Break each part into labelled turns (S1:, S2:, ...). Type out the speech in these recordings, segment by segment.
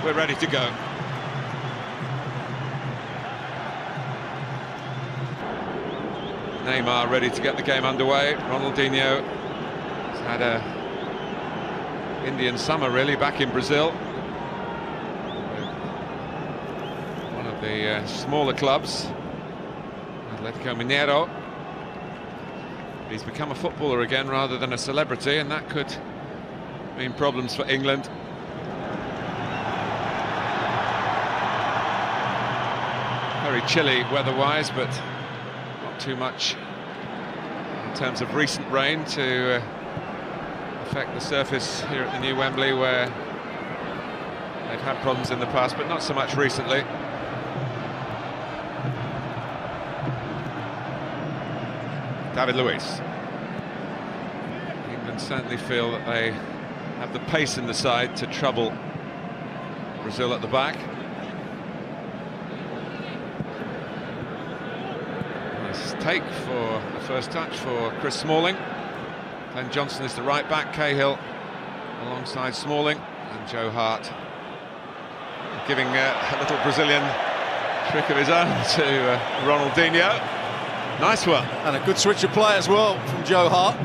S1: we're ready to go. Neymar ready to get the game underway. Ronaldinho has had a Indian summer really back in Brazil. One of the smaller clubs, Atletico Mineiro. He's become a footballer again rather than a celebrity, and that could mean problems for England. Very chilly weather-wise, but not too much in terms of recent rain to affect the surface here at the new Wembley, where they've had problems in the past, but not so much recently. David Luiz. England certainly feel that they have the pace in the side to trouble Brazil at the back. Nice take for the first touch for Chris Smalling. Glenn Johnson is the right back, Cahill alongside Smalling, and Joe Hart giving a little Brazilian trick of his own to Ronaldinho. Nice one.
S2: And a good switch of play as well from Joe Hart.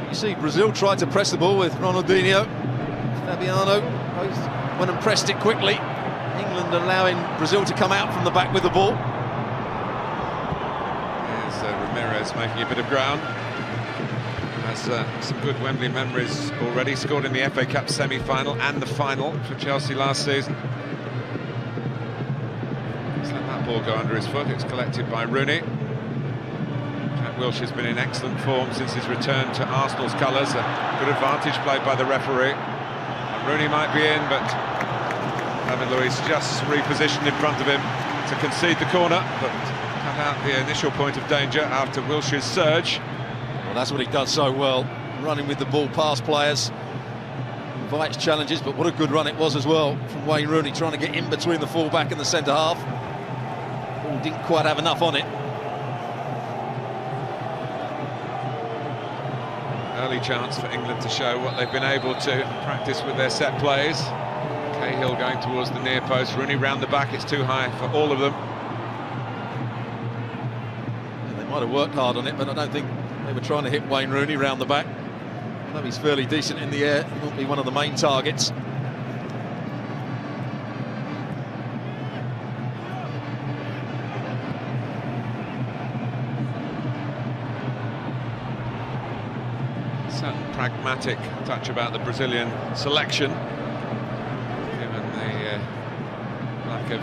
S2: You see Brazil tried to press the ball with Ronaldinho. Fabiano went and pressed it quickly. England allowing Brazil to come out from the back with the ball.
S1: Here's Ramirez making a bit of ground. Has some good Wembley memories already. Scored in the FA Cup semi-final and the final for Chelsea last season. He's let that ball go under his foot. It's collected by Rooney. Jack Wilshere's been in excellent form since his return to Arsenal's colours. A good advantage played by the referee. And Rooney might be in, but David Luiz just repositioned in front of him to concede the corner, but cut out the initial point of danger after Wilshere's surge.
S2: Well, that's what he does so well, running with the ball past players, invites challenges, but what a good run it was as well from Wayne Rooney, trying to get in between the full-back and the centre-half. Ball didn't quite have enough on it.
S1: Early chance for England to show what they've been able to practice with their set plays. Cahill going towards the near post, Rooney round the back, it's too high for all of them.
S2: Yeah, they might have worked hard on it, but I don't think they were trying to hit Wayne Rooney round the back. Although he's fairly decent in the air, he won't be one of the main targets.
S1: Certain pragmatic touch about the Brazilian selection, given the lack of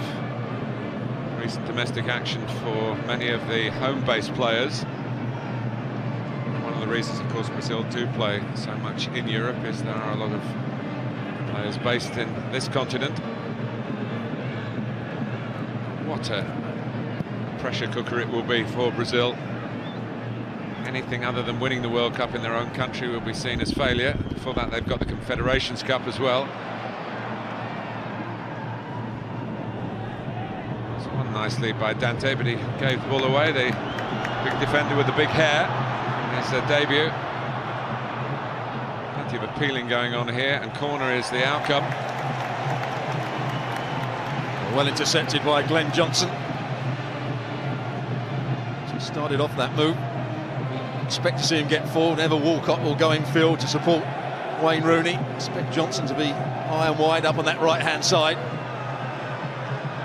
S1: recent domestic action for many of the home-based players. One of the reasons, of course, Brazil do play so much in Europe is there are a lot of players based in this continent. What a pressure cooker it will be for Brazil. Anything other than winning the World Cup in their own country will be seen as failure. Before that, they've got the Confederations Cup as well. It's won nicely by Dante, but he gave the ball away. The big defender with the big hair. His debut. Plenty of appealing going on here, and corner is the outcome.
S2: Well intercepted by Glenn Johnson. Just started off that move. Expect to see him get forward. Ever Walcott will go in field to support Wayne Rooney. Expect Johnson to be high and wide up on that right-hand side.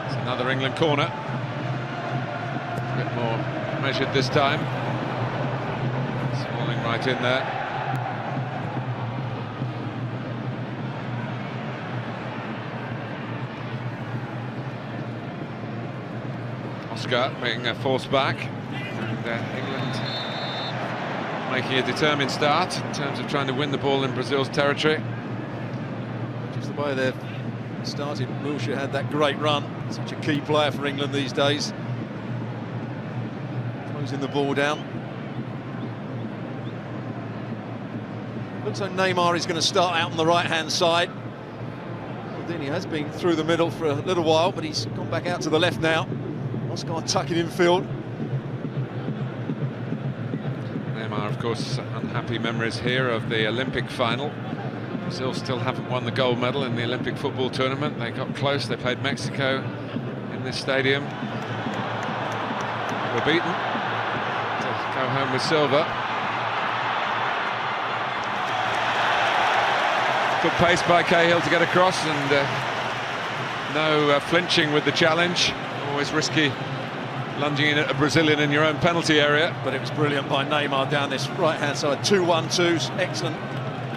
S1: It's another England corner. A bit more measured this time. Smalling right in there. Oscar being forced back. And England making a determined start in terms of trying to win the ball in Brazil's territory.
S2: Just the way they've started, Wilshere had that great run. Such a key player for England these days. Closing the ball down. Looks like Neymar is going to start out on the right-hand side. Ronaldinho has been through the middle for a little while, but he's gone back out to the left now. Oscar tucking in field.
S1: Neymar, of course, unhappy memories here of the Olympic final. Brazil still haven't won the gold medal in the Olympic football tournament. They got close, they played Mexico in this stadium. Were beaten to go home with silver. Good pace by Cahill to get across, and no flinching with the challenge. Always risky lunging in at a Brazilian in your own penalty area.
S2: But it was brilliant by Neymar down this right-hand side. 2-1-2s, excellent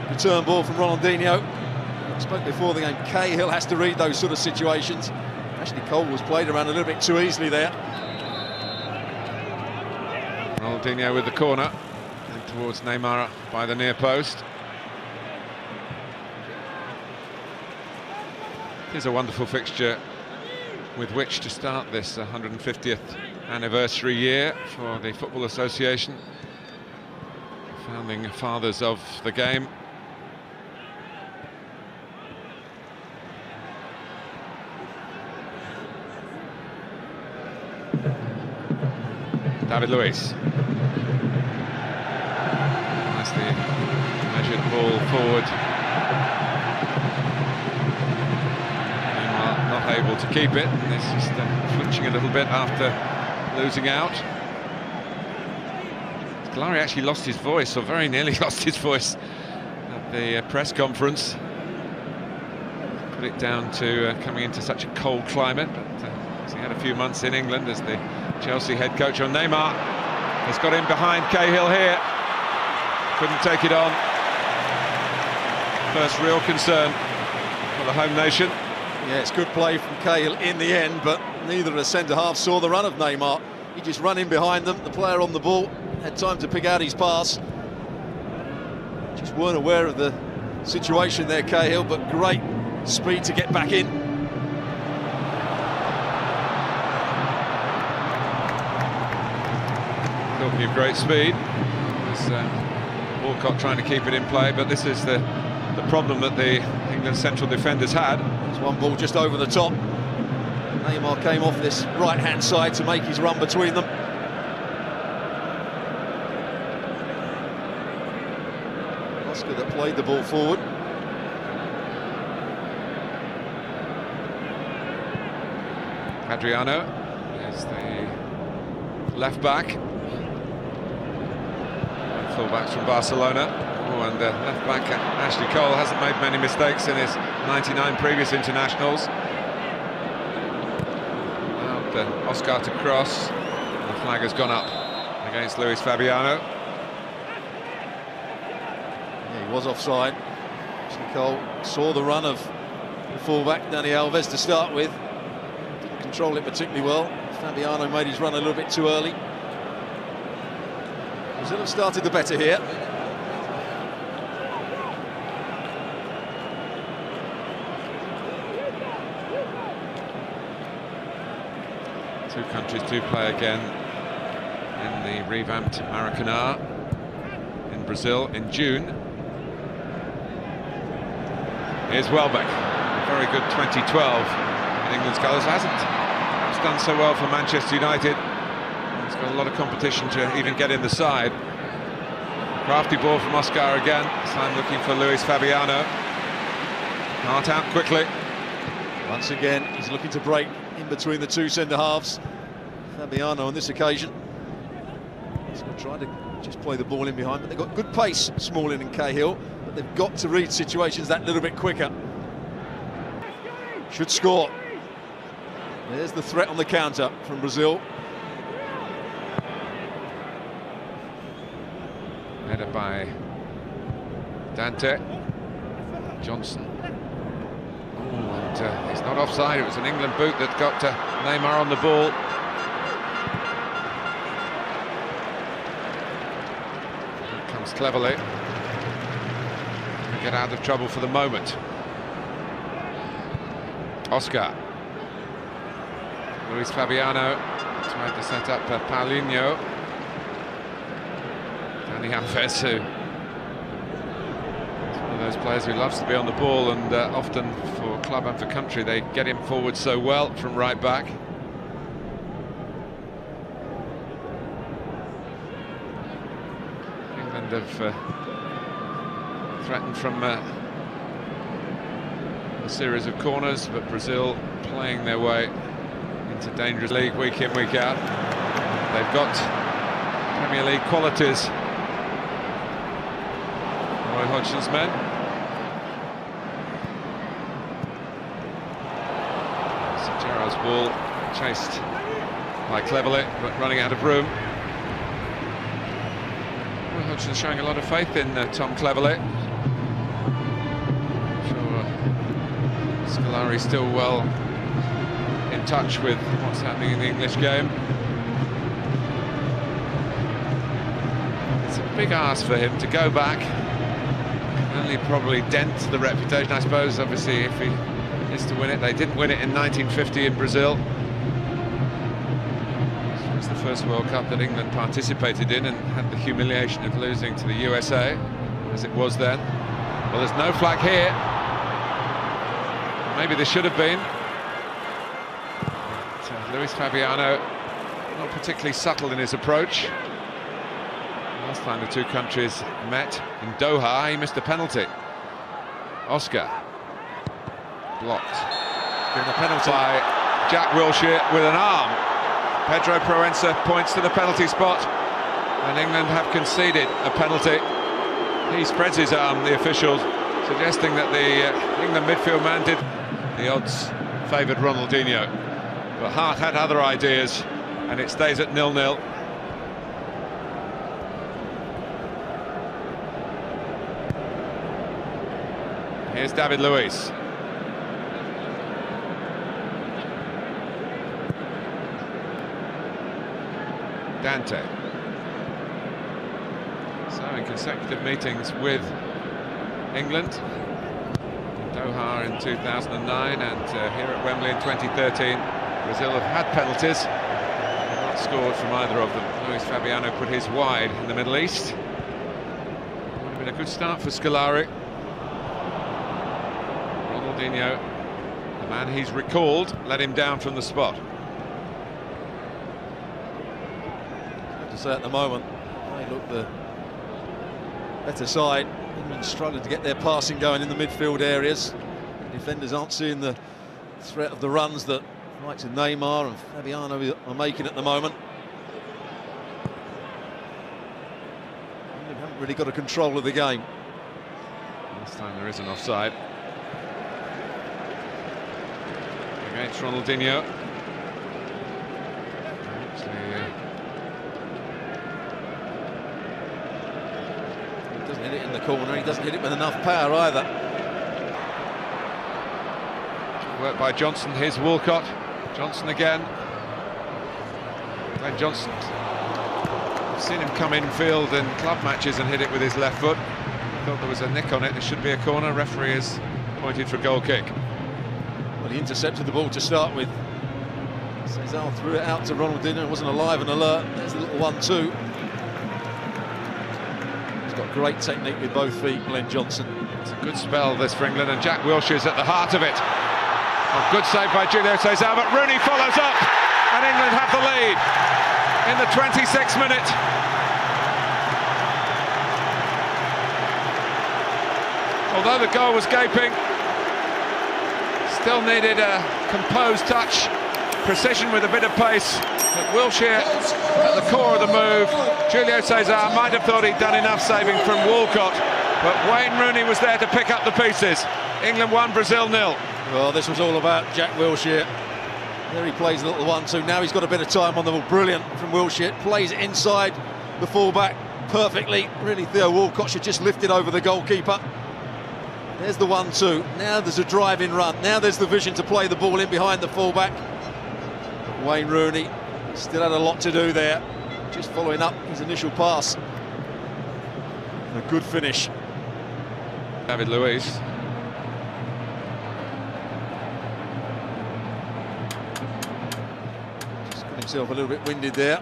S2: return ball from Ronaldinho. I spoke before the game, Cahill has to read those sort of situations. Ashley Cole was played around a little bit too easily there.
S1: Ronaldinho with the corner, and towards Neymar by the near post. Here's a wonderful fixture with which to start this 150th anniversary year for the Football Association, founding fathers of the game. David Luiz. Nicely measured ball forward. Meanwhile, not able to keep it. It's just flinching a little bit after losing out. Scolari actually lost his voice, or very nearly lost his voice, at the press conference. Put it down to coming into such a cold climate, but he had a few months in England as the Chelsea head coach. On Neymar has got in behind Cahill here, couldn't take it on. First real concern for the home nation.
S2: Yeah, it's good play from Cahill in the end, but neither of the centre-halves saw the run of Neymar. He just ran in behind them, the player on the ball had time to pick out his pass. Just weren't aware of the situation there, Cahill, but great speed to get back in.
S1: Talking of great speed, there's Walcott trying to keep it in play, but this is the problem that the England central defenders had.
S2: There's one ball just over the top. Neymar came off this right-hand side to make his run between them. Oscar that played the ball forward.
S1: Adriano is the left back. Fullbacks from Barcelona. Oh, and left back Ashley Cole hasn't made many mistakes in his 99 previous internationals. Now Oscar to cross. The flag has gone up against Luis Fabiano.
S2: Yeah, he was offside. Ashley Cole saw the run of the fullback Dani Alves to start with. Didn't control it particularly well. Fabiano made his run a little bit too early. Brazil have started the better here.
S1: Two countries do play again in the revamped Maracanã in Brazil in June. Here's Welbeck, a very good 2012 in England's colours. Hasn't done so well for Manchester United. He's got a lot of competition to even get in the side. Crafty ball from Oscar again. This time looking for Luis Fabiano. Heart out quickly.
S2: Once again, he's looking to break in between the two centre-halves. Fabiano on this occasion. He's going to try to just play the ball in behind, but they've got good pace, Smalling and Cahill, but they've got to read situations that little bit quicker. Should score. There's the threat on the counter from Brazil.
S1: Header by Dante. Johnson. Oh, and he's not offside. It was an England boot that got Neymar on the ball. It comes cleverly. Get out of trouble for the moment. Oscar. Luis Fabiano tried to set up Paulinho. Dani Alves, who is one of those players who loves to be on the ball, and often for club and for country they get him forward so well from right back. England have threatened from a series of corners, but Brazil playing their way into dangerous league week in, week out. They've got Premier League qualities. Roy Hodgson's men. St Gerrard's ball chased by Cleverley, but running out of room. Roy Hodgson showing a lot of faith in Tom Cleverley. I'm sure Scolari's still well in touch with what's happening in the English game. It's a big ask for him to go back. Only probably dent the reputation, I suppose, obviously, if he is to win it. They didn't win it in 1950 in Brazil. It was the first World Cup that England participated in and had the humiliation of losing to the USA, as it was then. Well, there's no flag here. Maybe there should have been. But, Luis Fabiano, not particularly subtle in his approach. Last time the two countries met in Doha, he missed a penalty. Oscar blocked.
S2: Given a penalty
S1: by Jack Wilshere with an arm. Pedro Proença points to the penalty spot, and England have conceded a penalty. He spreads his arm, the official, suggesting that the England midfield man did. The odds favoured Ronaldinho, but Hart had other ideas, and it stays at 0-0. Here's David Luiz. Dante. So in consecutive meetings with England, in Doha in 2009 and here at Wembley in 2013, Brazil have had penalties, not scored from either of them. Luis Fabiano put his wide in the Middle East. Would have been a good start for Scolari. Ronaldinho, the man he's recalled, let him down from the spot.
S2: To say at the moment, they look the better side. England struggling to get their passing going in the midfield areas. Defenders aren't seeing the threat of the runs that the likes of Neymar and Fabiano are making at the moment. England haven't really got a control of the game.
S1: This time there is an offside against Ronaldinho.
S2: Doesn't hit it in the corner, he doesn't hit it with enough power either.
S1: Work by Johnson, here's Walcott. Johnson again. Glenn Johnson. I've seen him come in field in club matches and hit it with his left foot. Thought there was a nick on it, it should be a corner. Referee has pointed for a goal kick.
S2: Well, he intercepted the ball to start with. Cesar threw it out to Ronaldinho, wasn't alive and alert. There's a little 1-2. Got great technique with both feet, Glenn Johnson.
S1: It's a good spell this for England, and Jack Wilshere's at the heart of it. A good save by Julio Cesar, but Rooney follows up, and England have the lead in the 26th minute. Although the goal was gaping, still needed a composed touch, precision with a bit of pace. But Wilshere at the core of the move. Julio Cesar might have thought he'd done enough saving from Walcott, but Wayne Rooney was there to pick up the pieces. England 1, Brazil 0.
S2: Well, this was all about Jack Wilshere. There he plays a little 1-2. Now he's got a bit of time on the ball. Brilliant from Wilshere. Plays it inside the fullback perfectly. Really, Theo Walcott should just lift it over the goalkeeper. There's the 1-2. Now there's a drive-in run. Now there's the vision to play the ball in behind the fullback. Wayne Rooney still had a lot to do there, just following up his initial pass. A good finish.
S1: David Luiz.
S2: Just got himself a little bit winded there.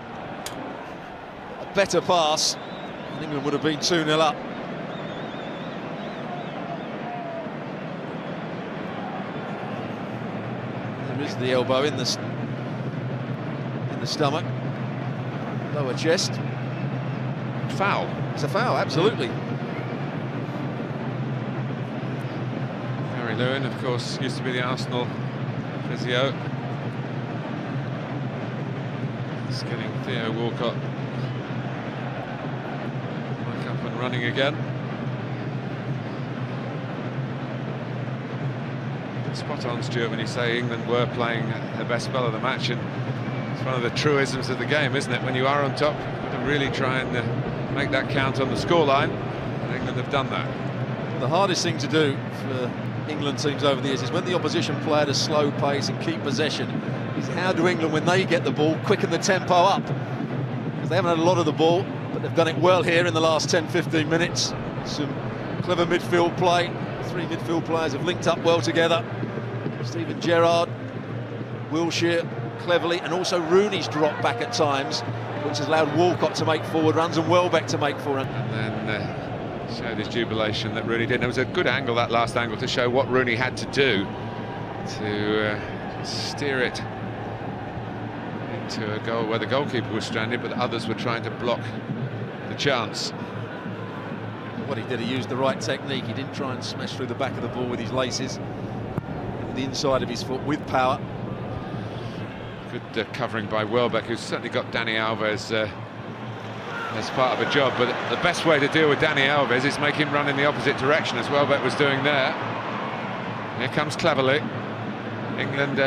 S2: A better pass, and England would have been 2-0 up. There is the elbow in the stomach, lower chest.
S1: Foul.
S2: It's a foul, absolutely.
S1: Very Calvert-Lewin, of course, used to be the Arsenal physio. Just getting Theo Walcott back up and running again. Spot on, Stuart, when you say England were playing their best spell of the match, and it's one of the truisms of the game, isn't it? When you are on top, you've got to really try and make that count on the scoreline, and England have done that.
S2: The hardest thing to do for England teams over the years is when the opposition play at a slow pace and keep possession, is how do England, when they get the ball, quicken the tempo up? Because they haven't had a lot of the ball, but they've done it well here in the last 10-15 minutes. Some clever midfield play. Three midfield players have linked up well together. Steven Gerrard, Wilshere cleverly, and also Rooney's dropped back at times, which has allowed Walcott to make forward runs and Welbeck to make forward runs.
S1: And then showed his jubilation that Rooney did. It was a good angle, that last angle, to show what Rooney had to do to steer it into a goal where the goalkeeper was stranded, but others were trying to block the chance.
S2: What he did, he used the right technique. He didn't try and smash through the back of the ball with his laces, with the inside of his foot, with power.
S1: Good covering by Welbeck, who's certainly got Dani Alves as part of a job, but the best way to deal with Dani Alves is make him run in the opposite direction, as Welbeck was doing there. Here comes Cleverley. England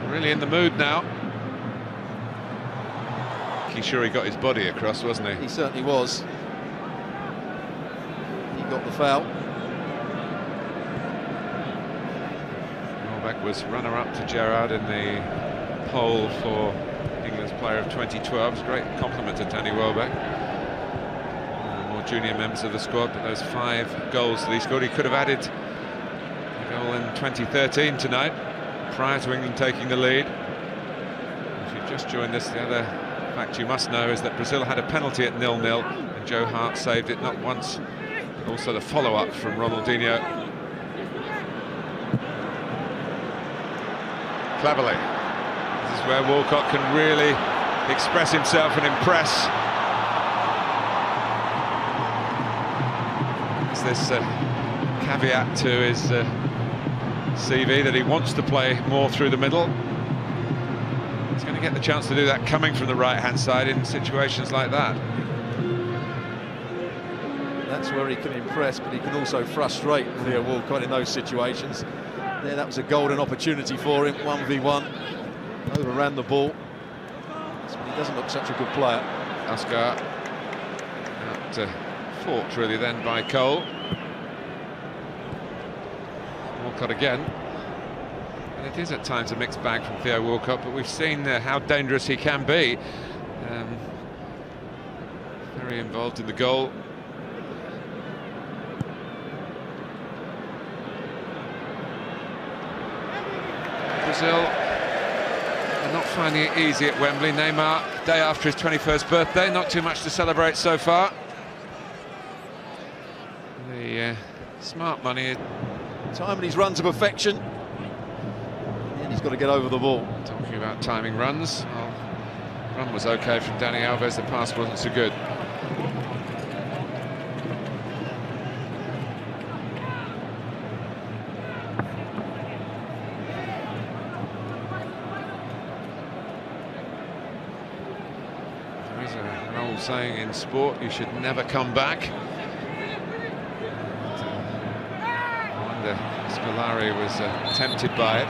S1: really in the mood now. He's sure he got his body across, wasn't he?
S2: He certainly was. He got the foul.
S1: Welbeck was runner-up to Gerrard in the poll for England's Player of 2012. It's a great compliment to Danny Welbeck. More junior members of the squad, but those 5 goals that he scored, he could have added a goal in 2013 tonight, prior to England taking the lead. If you've just joined us, the other fact you must know is that Brazil had a penalty at 0-0, and Joe Hart saved it not once, but also the follow-up from Ronaldinho. Cleverly. This is where Walcott can really express himself and impress. There's this caveat to his CV that he wants to play more through the middle. He's going to get the chance to do that coming from the right-hand side in situations like that.
S2: That's where he can impress, but he can also frustrate Theo Walcott in those situations. Yeah, that was a golden opportunity for him, 1v1. Overran the ball. But he doesn't look such a good player.
S1: Oscar out fought really then by Cole. Walcott again. And it is at times a mixed bag from Theo Walcott, but we've seen how dangerous he can be. Very involved in the goal. Brazil are not finding it easy at Wembley. Neymar, day after his 21st birthday, not too much to celebrate so far. The smart money.
S2: Timing his run to perfection. And he's got to get over the ball.
S1: Talking about timing runs, well, run was okay from Dani Alves, the pass wasn't so good. An old saying in sport, you should never come back. I wonder if Scolari was tempted by it.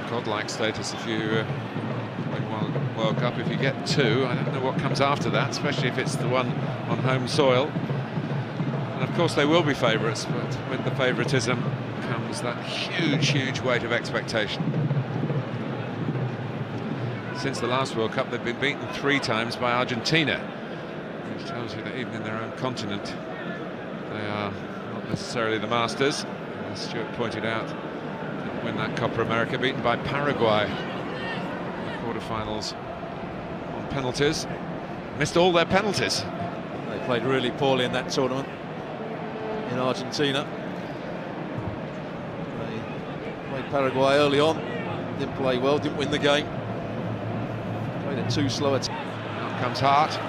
S1: Godlike status if you win one World Cup. If you get 2, I don't know what comes after that, especially if it's the one on home soil. And of course they will be favourites, but with the favouritism comes that huge weight of expectation. Since the last World Cup, they've been beaten 3 times by Argentina, which tells you that even in their own continent, they are not necessarily the masters. As Stuart pointed out, didn't win that Copa America, beaten by Paraguay in the quarterfinals on penalties. Missed all their penalties.
S2: They played really poorly in that tournament in Argentina. They played Paraguay early on, didn't play well, didn't win the game. Played it too slow.
S1: Out comes Hart.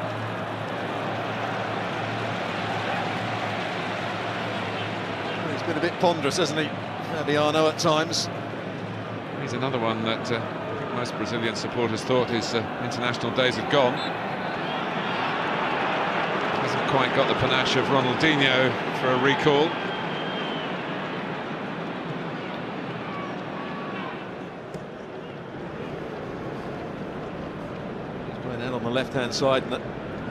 S2: been a bit ponderous, hasn't he, Fabiano, at times?
S1: He's another one that I think most Brazilian supporters thought his international days had gone. Hasn't quite got the panache of Ronaldinho for a recall.
S2: He's playing out on the left-hand side, and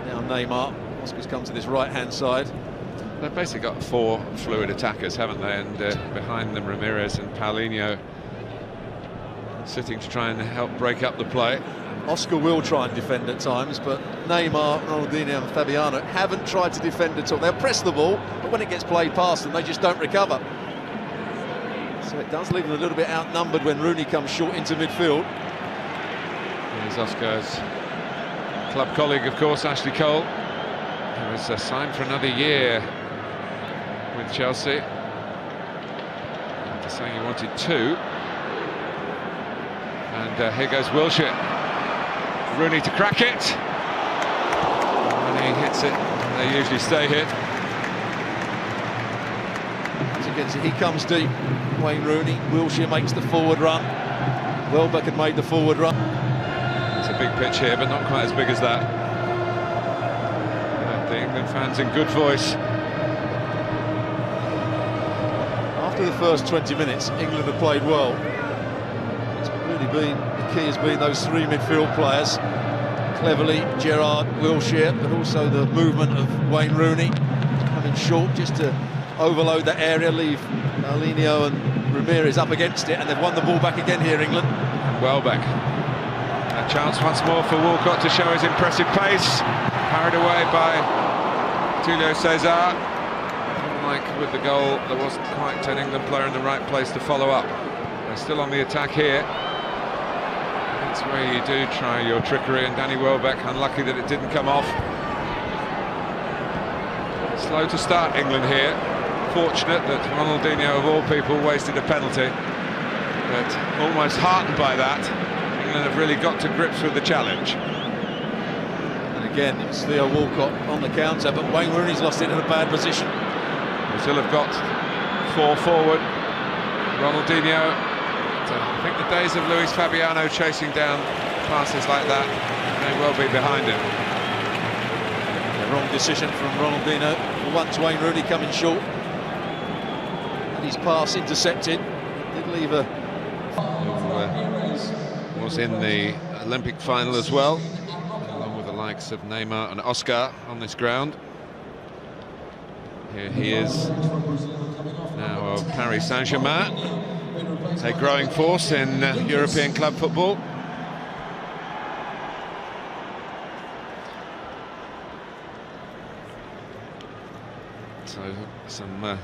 S2: now Neymar. Oscar's come to this right-hand side.
S1: They've basically got 4 fluid attackers, haven't they? And behind them, Ramirez and Paulinho sitting to try and help break up the play.
S2: Oscar will try and defend at times, but Neymar, Ronaldinho and Fabiano haven't tried to defend at all. They'll press the ball, but when it gets played past them, they just don't recover. So it does leave them a little bit outnumbered when Rooney comes short into midfield.
S1: Here's Oscar's club colleague, of course, Ashley Cole, who was signed for another year with Chelsea. After saying he wanted 2. And here goes Wilshere. Rooney to crack it. When he hits it, they usually stay hit.
S2: As he gets it, he comes deep. Wayne Rooney. Wilshere makes the forward run. Welbeck had made the forward run.
S1: It's a big pitch here, but not quite as big as that. The England fans in good voice.
S2: After the first 20 minutes, England have played well. It's really been, the key has been those 3 midfield players. Cleverly, Gerrard, Wilshere, but also the movement of Wayne Rooney. Coming short just to overload that area, leave Paulinho and Ramirez up against it, and they've won the ball back again here, England.
S1: Welbeck. A chance once more for Walcott to show his impressive pace. Carried away by Julio Cesar. Like with the goal, there wasn't quite an England player in the right place to follow up. They're still on the attack here. That's where you do try your trickery, and Danny Welbeck, unlucky that it didn't come off. Slow to start, England here. Fortunate that Ronaldinho, of all people, wasted a penalty. But almost heartened by that, England have really got to grips with the challenge.
S2: And again, it's Theo Walcott on the counter, but Wayne Rooney's lost it in a bad position.
S1: Brazil have got 4 forward. Ronaldinho. So I think the days of Luis Fabiano chasing down passes like that may well be behind him.
S2: The wrong decision from Ronaldinho. Once Wayne Rooney coming short. And his pass intercepted. Did leave a...
S1: Who was in the Olympic final as well, along with the likes of Neymar and Oscar on this ground. Here he is now of Paris Saint-Germain, a growing force in European club football. So some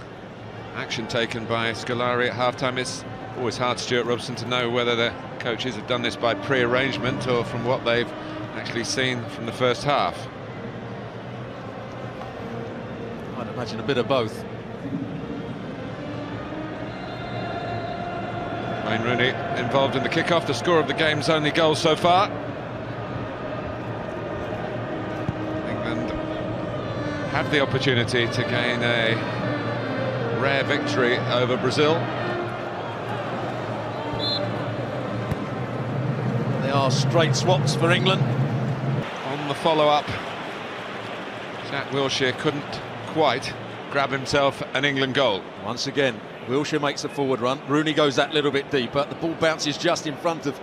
S1: action taken by Scolari at half-time. It's always hard, Stuart Robson, to know whether the coaches have done this by pre-arrangement or from what they've actually seen from the first half.
S2: I'd imagine a bit of both.
S1: Wayne Rooney involved in the kick-off, the score of the game's only goal so far. England have the opportunity to gain a rare victory over Brazil.
S2: They are straight swaps for England.
S1: On the follow-up, Jack Wilshere couldn't quite grab himself an England goal.
S2: Once again, Wilshere makes a forward run. Rooney goes that little bit deeper. The ball bounces just in front of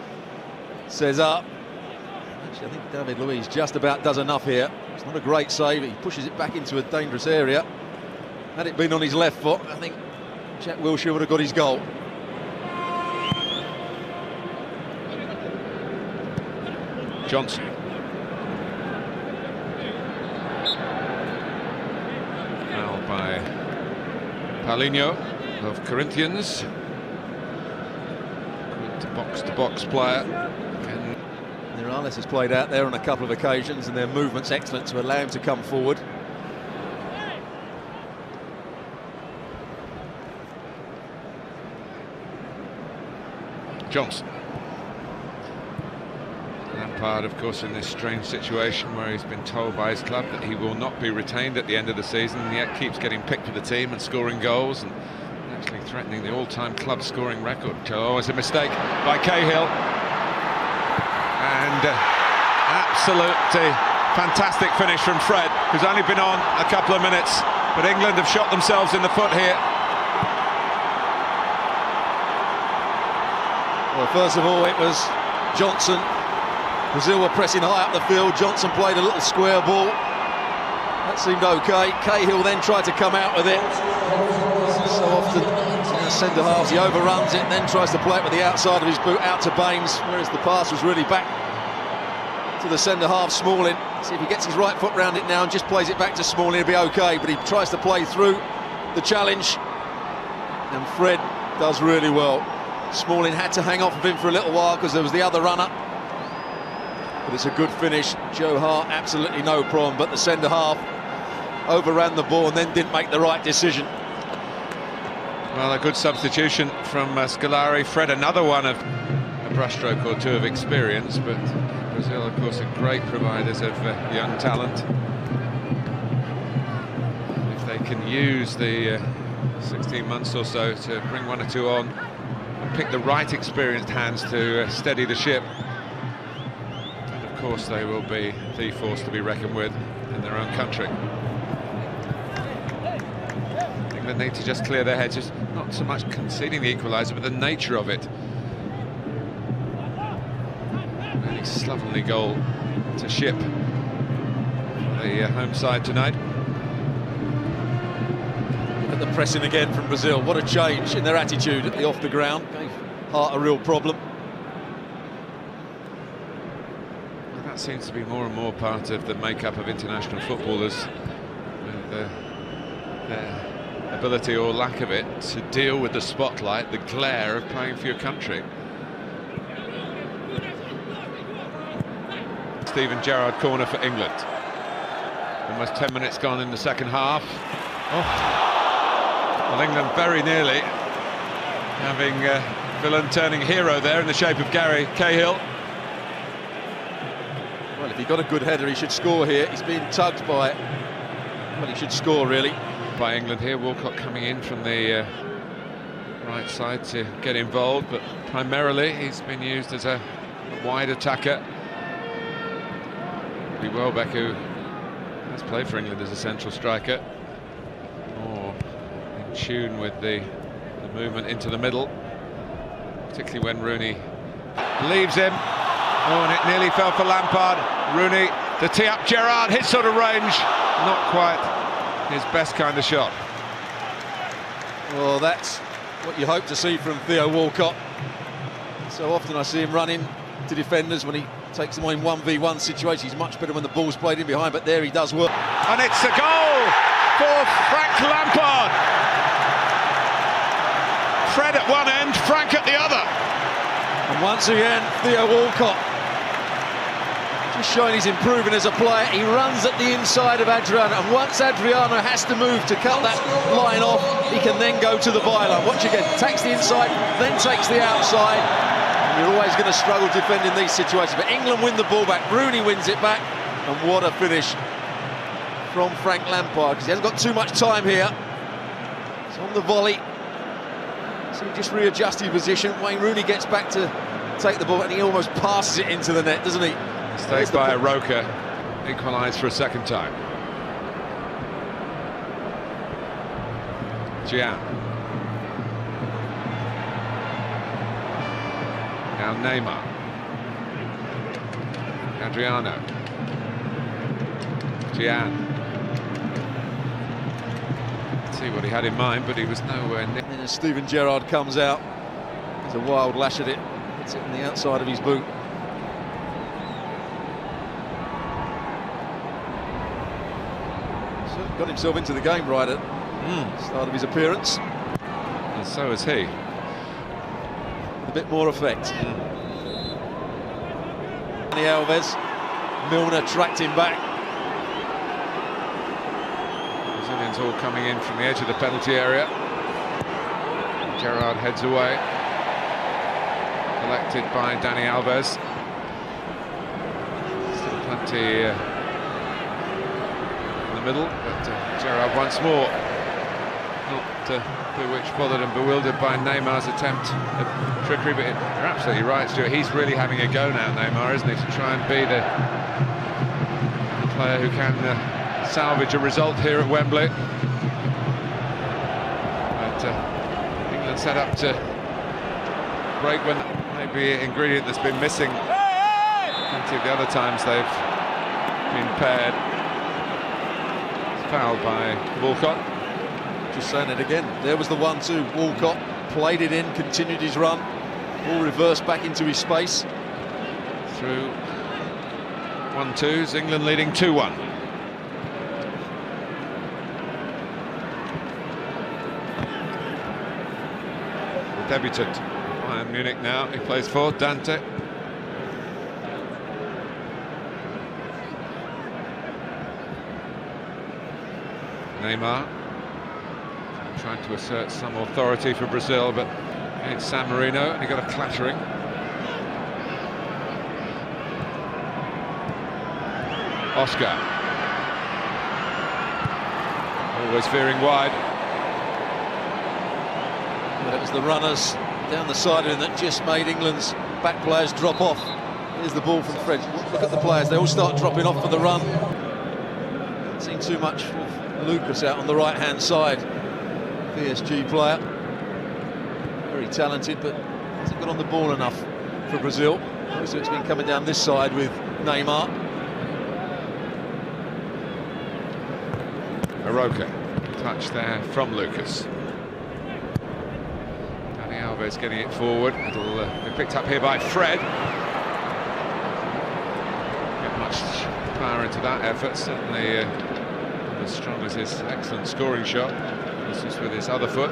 S2: Cesar. Actually, I think David Luiz just about does enough here. It's not a great save. He pushes it back into a dangerous area. Had it been on his left foot, I think Jack Wilshere would have got his goal.
S1: Johnson. Foul by Paulinho of Corinthians. Good box-to-box player. Again.
S2: Morales has played out there on a couple of occasions, and their movement's excellent to allow him to come forward.
S1: Johnson. Lampard, of course, in this strange situation where he's been told by his club that he will not be retained at the end of the season, and yet keeps getting picked for the team and scoring goals and actually threatening the all-time club scoring record. Oh, it's a mistake by Cahill. And absolutely fantastic finish from Fred, who's only been on a couple of minutes, but England have shot themselves in the foot here.
S2: Well, first of all, it was Johnson. Brazil were pressing high up the field. Johnson played a little square ball. That seemed okay. Cahill then tried to come out with it. So often, centre halves, he overruns it, then tries to play it with the outside of his boot out to Baines, whereas the pass was really back to the centre half, Smalling. See if he gets his right foot round it now and just plays it back to Smalling, he'll be okay. But he tries to play through the challenge, and Fred does really well. Smalling had to hang off of him for a little while because there was the other runner. But it's a good finish. Joe Hart, absolutely no problem. But the centre half overran the ball and then didn't make the right decision.
S1: Well, a good substitution from Scolari. Fred, another one of a brushstroke or two of experience, but Brazil, of course, are great providers of young talent. If they can use the 16 months or so to bring one or two on and pick the right experienced hands to steady the ship, and of course they will be the force to be reckoned with in their own country. England need to just clear their heads, just not so much conceding the equaliser, but the nature of it. Really slovenly goal to ship for the home side tonight.
S2: Look at the pressing again from Brazil. What a change in their attitude at the off the ground. Gave Hart a real problem.
S1: Well, that seems to be more and more part of the makeup of international footballers, with their ability or lack of it to deal with the spotlight, the glare of playing for your country. Steven Gerrard corner for England. Almost 10 minutes gone in the second half. Oh. Well, England very nearly having villain turning hero there in the shape of Gary Cahill.
S2: Well, if he got a good header, he should score here. He's being tugged by it. Well, he should score, really.
S1: By England here, Walcott coming in from the right side to get involved, but primarily he's been used as a wide attacker. Welbeck, who has played for England as a central striker, more in tune with the movement into the middle, particularly when Rooney leaves him. Oh, and it nearly fell for Lampard. Rooney to tee up Gerrard, hit sort of range, not quite his best kind of shot.
S2: Well, that's what you hope to see from Theo Walcott. So often I see him running to defenders when he takes them on in 1v1 situations. He's much better when the ball's played in behind, but there he does work.
S1: And it's a goal for Frank Lampard. Fred at one end, Frank at the other.
S2: And once again, Theo Walcott just showing he's improving as a player. He runs at the inside of Adriano, and once Adriano has to move to cut that line off, he can then go to the byline. Watch again, takes the inside, then takes the outside. And you're always going to struggle defending these situations, but England win the ball back. Rooney wins it back, and what a finish from Frank Lampard, because he hasn't got too much time here. It's on the volley, so he just readjusts his position. Wayne Rooney gets back to take the ball, and he almost passes it into the net, doesn't he?
S1: Stays by a Roker, equalised for a second time. Gian. Now Neymar. Adriano. Gian. Let's see what he had in mind, but he was nowhere near.
S2: And then as Steven Gerrard comes out, there's a wild lash at it. Hits it on the outside of his boot. Got himself into the game right at the start of his appearance.
S1: And so is he.
S2: With a bit more effect. Dani Alves, Milner tracked him back.
S1: Brazilians all coming in from the edge of the penalty area. Gerrard heads away. Collected by Dani Alves. Still plenty middle, but Gerrard once more. not bewitched, bothered and bewildered by Neymar's attempt at trickery, but you're absolutely right, Stuart. He's really having a go now, Neymar, isn't he, to try and be the player who can salvage a result here at Wembley. But England set up to break when maybe an ingredient that's been missing plenty of the other times they've been paired. It's fouled by Walcott.
S2: Just saying it again. There was the 1-2. Walcott played it in, continued his run. Ball reversed back into his space.
S1: Through 1-2s, England leading 2-1. The debutant, Bayern Munich now, he plays for Dante. Neymar trying to assert some authority for Brazil, but against San Marino, and he got a clattering. Oscar. Always veering wide.
S2: But it was the runners down the side of him that just made England's back players drop off. Here's the ball from Fred. Look at the players, they all start dropping off for the run. Haven't seen too much of Lucas out on the right-hand side. PSG player. Very talented, but hasn't got on the ball enough for Brazil. So it's been coming down this side with Neymar.
S1: Aroka, touch there from Lucas. Dani Alves getting it forward. It'll be picked up here by Fred. Get much power into that effort. Certainly as strong as his excellent scoring shot. This is with his other foot.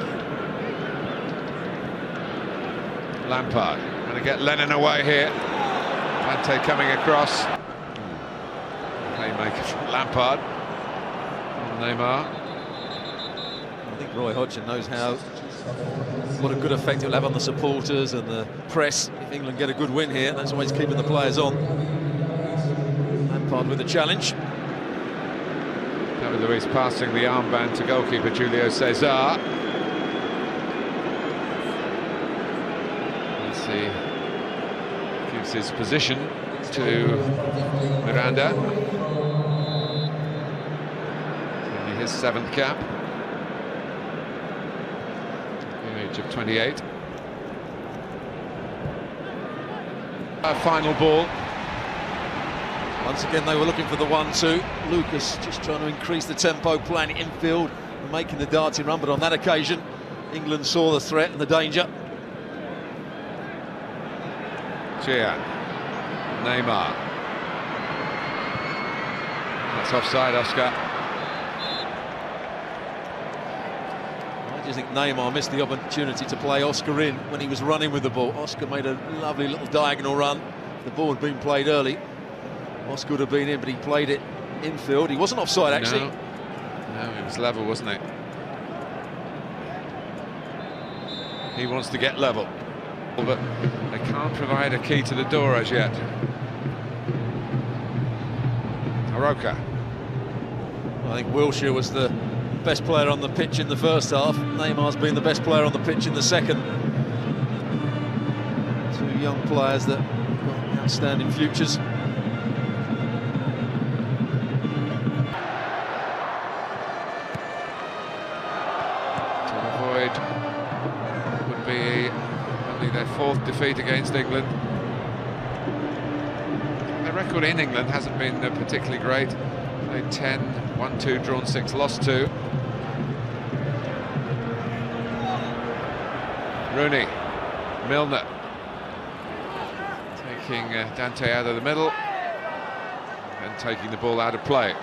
S1: Lampard going to get Lennon away here. Dante coming across. Playmaker from Lampard. Neymar.
S2: I think Roy Hodgson knows what a good effect it'll have on the supporters and the press if England get a good win here. That's always keeping the players on. Lampard with the challenge.
S1: David Luiz passing the armband to goalkeeper Julio Cesar. As he gives his position to Miranda. His 7th cap, at the age of 28. Final ball.
S2: Once again they were looking for the 1-2. Lucas just trying to increase the tempo, playing it infield and making the darting run, but on that occasion England saw the threat and the danger.
S1: Gian, Neymar. That's offside, Oscar.
S2: I just think Neymar missed the opportunity to play Oscar in when he was running with the ball. Oscar made a lovely little diagonal run. If the ball had been played early, Oscar would have been in, but he played it infield. He wasn't offside, actually.
S1: No, he was level, wasn't he? He wants to get level, but they can't provide a key to the door as yet. Aroka.
S2: I think Wilshere was the best player on the pitch in the first half. Neymar's been the best player on the pitch in the second. Two young players that got outstanding futures.
S1: To avoid would be only their 4th defeat against England. Their record in England hasn't been particularly great. Played 10, 1-2, drawn 6, lost 2. Rooney, Milner, taking Dante out of the middle and taking the ball out of play.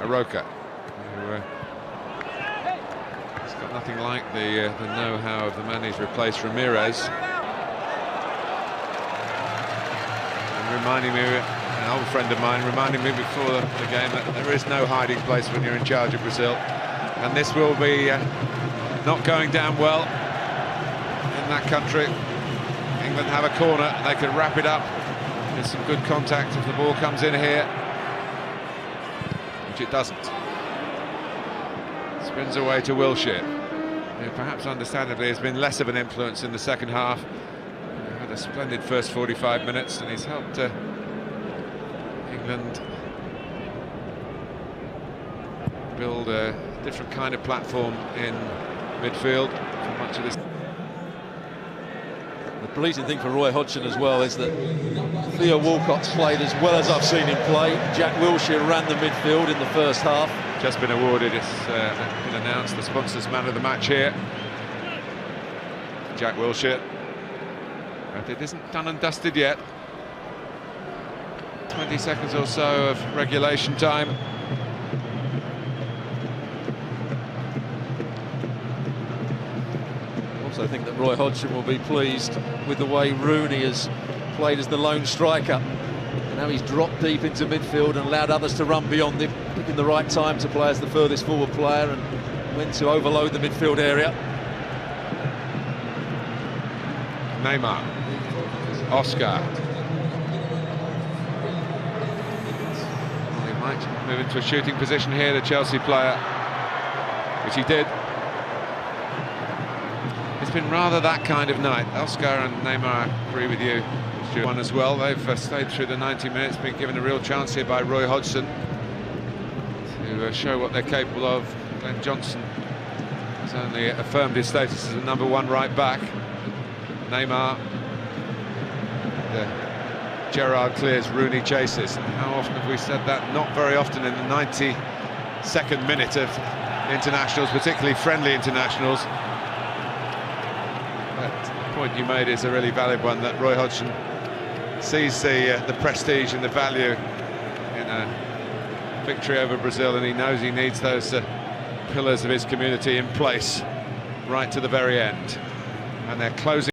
S1: Aroka, who has got nothing like the know-how of the man he's replaced, Ramirez. And reminding me, an old friend of mine, reminding me before the game that there is no hiding place when you're in charge of Brazil. And this will be not going down well in that country. England have a corner, they can wrap it up. There's some good contact if the ball comes in here. which it doesn't. Spins away to Wilshere, who perhaps understandably has been less of an influence in the second half. Had a splendid first 45 minutes, and he's helped England build a different kind of platform in midfield for much of this.
S2: The pleasing thing for Roy Hodgson as well is that Theo Walcott's played as well as I've seen him play. Jack Wilshere ran the midfield in the first half.
S1: Just been awarded, it's been announced, the sponsors man of the match here. Jack Wilshere. But it isn't done and dusted yet. 20 seconds or so of regulation time.
S2: I think that Roy Hodgson will be pleased with the way Rooney has played as the lone striker. And now he's dropped deep into midfield and allowed others to run beyond him, picking the right time to play as the furthest forward player and when to overload the midfield area.
S1: Neymar, Oscar. Well, he might move into a shooting position here, the Chelsea player, which he did. It's been rather that kind of night. Oscar and Neymar, I agree with you, one as well. They've stayed through the 90 minutes, been given a real chance here by Roy Hodgson to show what they're capable of. Glenn Johnson has only affirmed his status as the #1 right back. Neymar, Gerrard clears, Rooney chases. How often have we said that? Not very often in the 92nd minute of internationals, particularly friendly internationals. That point you made is a really valid one, that Roy Hodgson sees the prestige and the value in a victory over Brazil, and he knows he needs those pillars of his community in place right to the very end. And they're closing.